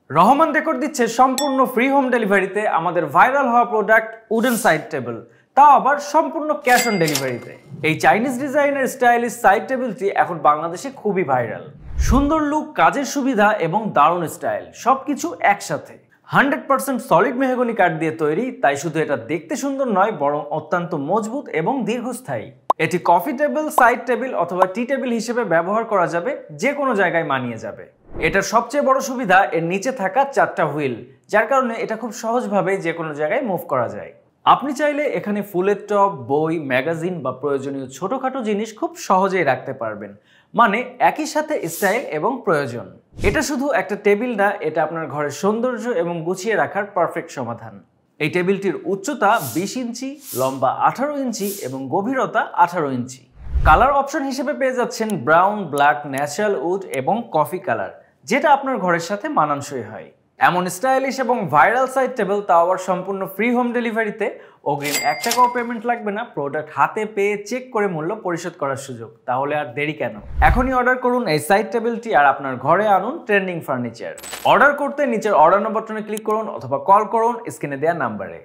Rahman decor দিচ্ছে সম্পূর্ণ free home ডেলিভারিতে আমাদের ভাইরাল হওয়া প্রোডাক্ট উডেন সাইড টেবিল, তাও আবার সম্পূর্ণ ক্যাশ অন ডেলিভারিতে। এই চাইনিজ ডিজাইনের স্টাইলিশ সাইড টেবিলটি এখন বাংলাদেশে খুবই ভাইরাল। সুন্দর লুক, কাজের সুবিধা এবং দারুণ স্টাইল সবকিছু একসাথে। 100% সলিড মেহগনি কাঠ দিয়ে তৈরি, তাই শুধু এটা দেখতে সুন্দর নয়, বরং অত্যন্ত মজবুত এবং দীর্ঘস্থায়ী। এটি কফি টেবিল, সাইড টেবিল অথবা টি টেবিল হিসেবে ব্যবহার করা যাবে, যে কোনো জায়গায় মানিয়ে যাবে। এটার সবচেয়ে বড় সুবিধা এর নিচে থাকা 4টা হুইল, যার কারণে এটা খুব সহজভাবে যে কোনো জায়গায় মুভ করা যায়। আপনি চাইলে এখানে ফুলের টব, বই, ম্যাগাজিন বা প্রয়োজনীয় ছোটখাটো জিনিস খুব সহজেই রাখতে পারবেন। মানে একই সাথে স্টাইল এবং প্রয়োজন। এটা শুধু একটা টেবিল না, এটা আপনার ঘরের সৌন্দর্য এবং গুছিয়ে রাখার পারফেক্ট সমাধান। এই টেবিলটির উচ্চতা 20 ইঞ্চি, লম্বা 18 ইঞ্চি এবং গভীরতা 18 ইঞ্চি। কালার অপশন হিসেবে পেয়ে যাচ্ছেন ব্রাউন, ব্ল্যাক, ন্যাচারাল উড এবং কফি কালার, যেটা আপনার ঘরের সাথে মানানসই হয়। এমন স্টাইলিশ এবং ভাইরাল সাইড টেবিল, তাও আবার সম্পূর্ণ ফ্রি হোম ডেলিভারিতে। অগ্রিম 1 টাকাও পেমেন্ট লাগবে না, প্রোডাক্ট হাতে পেয়ে চেক করে মূল্য পরিশোধ করার সুযোগ। তাহলে আর দেরি কেন, এখনই অর্ডার করুন এই সাইড টেবিলটি আর আপনার ঘরে আনুন ট্রেন্ডিং ফার্নিচার। অর্ডার করতে নিচের অর্ডার নাও বাটনে ক্লিক করুন অথবা কল করুন স্ক্রিনে দেওয়া নাম্বারে।